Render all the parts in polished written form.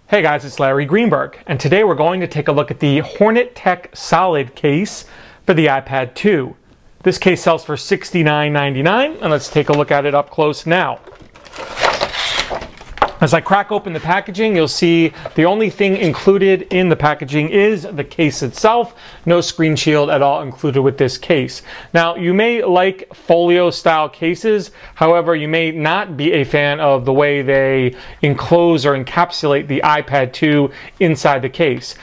Hey guys, it's Larry Greenberg, and today we're going to take a look at the HornetTek Solid Case for the iPad 2. This case sells for $69.99, and let's take a look at it up close now. As I crack open the packaging, you'll see the only thing included in the packaging is the case itself. No screen shield at all included with this case. Now, you may like folio style cases, however, you may not be a fan of the way they enclose or encapsulate the iPad 2 inside the case.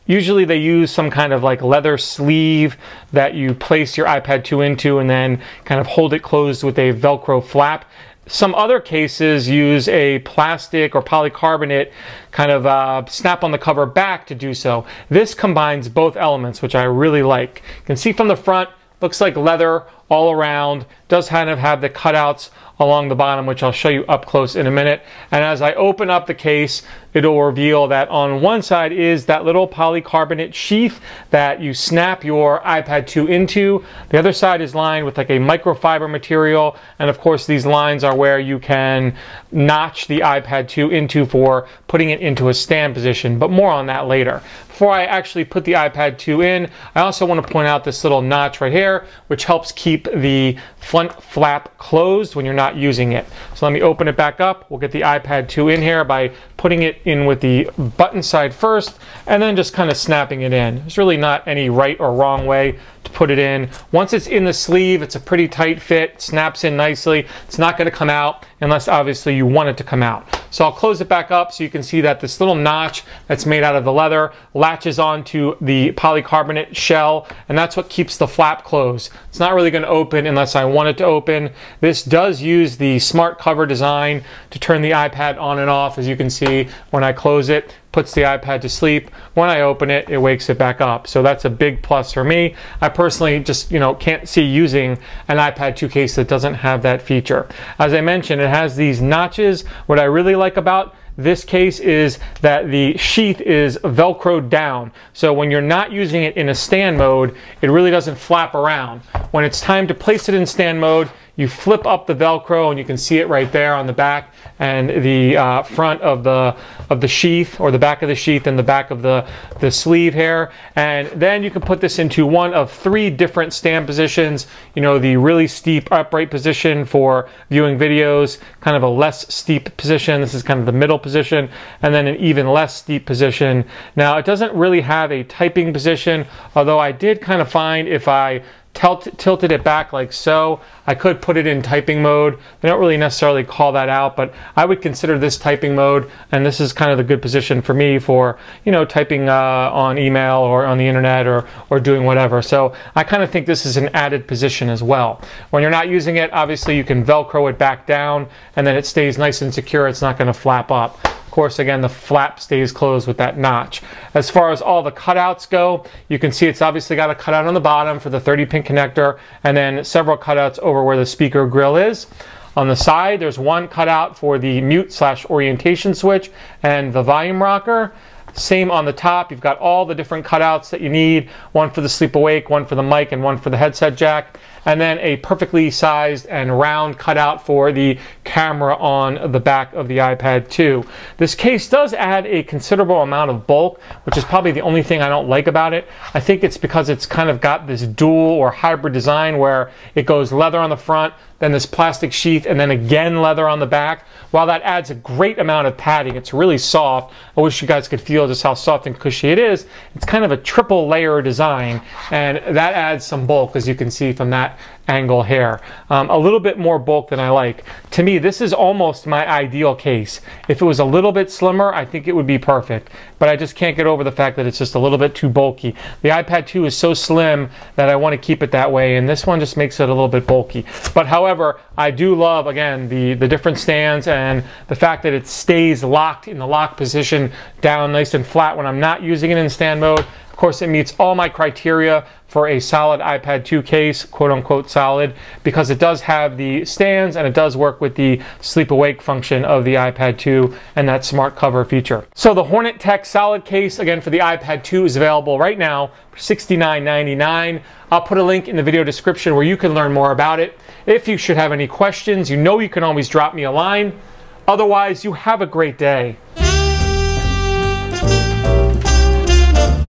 Usually they use some kind of like leather sleeve that you place your iPad 2 into and then kind of hold it closed with a Velcro flap. Some other cases use a plastic or polycarbonate kind of snap on the cover back to do so. This combines both elements, which I really like. You can see from the front, looks like leather all around, does kind of have the cutouts along the bottom, which I'll show you up close in a minute. And as I open up the case, it'll reveal that on one side is that little polycarbonate sheath that you snap your iPad 2 into. The other side is lined with like a microfiber material, and of course these lines are where you can notch the iPad 2 into for putting it into a stand position, but more on that later. Before I actually put the iPad 2 in, I also want to point out this little notch right here, which helps keep the front flap closed when you're not using it. So let me open it back up. We'll get the iPad 2 in here by putting it in with the button side first and then just kind of snapping it in. There's really not any right or wrong way to put it in. Once it's in the sleeve, it's a pretty tight fit, snaps in nicely. It's not going to come out unless obviously you want it to come out. So I'll close it back up so you can see that this little notch that's made out of the leather latches onto the polycarbonate shell, and that's what keeps the flap closed. It's not really going to open unless I want it to open. This does use the smart cover design to turn the iPad on and off. As you can see, when I close it, puts the iPad to sleep. When I open it, it wakes it back up. So that's a big plus for me. I personally just, can't see using an iPad 2 case that doesn't have that feature. As I mentioned, it has these notches. What I really like about this case is that the sheath is Velcroed down. So when you're not using it in a stand mode, it really doesn't flap around. When it's time to place it in stand mode, you flip up the Velcro, and you can see it right there on the back and the front of the sheath, or the back of the sheath and the back of the sleeve here. And then you can put this into one of 3 different stand positions. The really steep upright position for viewing videos, kind of a less steep position. This is kind of the middle position, and then an even less steep position. Now, it doesn't really have a typing position, although I did kind of find if I tilted it back like so, I could put it in typing mode. They don't really necessarily call that out, but I would consider this typing mode, and this is kind of the good position for me for, typing on email or on the internet or doing whatever. So I kind of think this is an added position as well. When you're not using it, obviously you can Velcro it back down, and then it stays nice and secure. It's not going to flap up. Of course, again, the flap stays closed with that notch. As far as all the cutouts go, you can see it's obviously got a cutout on the bottom for the 30-pin connector, and then several cutouts over where the speaker grill is. On the side, there's one cutout for the mute/orientation switch and the volume rocker. Same on the top, you've got all the different cutouts that you need, one for the sleep awake, one for the mic, and one for the headset jack, and then a perfectly sized and round cutout for the camera on the back of the iPad 2. This case does add a considerable amount of bulk, which is probably the only thing I don't like about it. I think it's because it's kind of got this dual or hybrid design where it goes leather on the front, then this plastic sheath, and then again leather on the back. While that adds a great amount of padding, it's really soft. I wish you guys could feel just how soft and cushy it is. It's kind of a triple layer design, and that adds some bulk, as you can see from that angle here. A little bit more bulk than I like. To me, this is almost my ideal case. If it was a little bit slimmer, I think it would be perfect, but I just can't get over the fact that it's just a little bit too bulky. The iPad 2 is so slim that I want to keep it that way, and this one just makes it a little bit bulky. But however, I do love, again, the different stands and the fact that it stays locked in the lock position down nice and flat when I'm not using it in stand mode. Of course, it meets all my criteria for a solid iPad 2 case, quote-unquote solid, because it does have the stands and it does work with the sleep awake function of the iPad 2 and that smart cover feature. So the HornetTek Solid Case, again, for the iPad 2 is available right now for $69.99. I'll put a link in the video description where you can learn more about it. If you should have any questions, you can always drop me a line. Otherwise, you have a great day.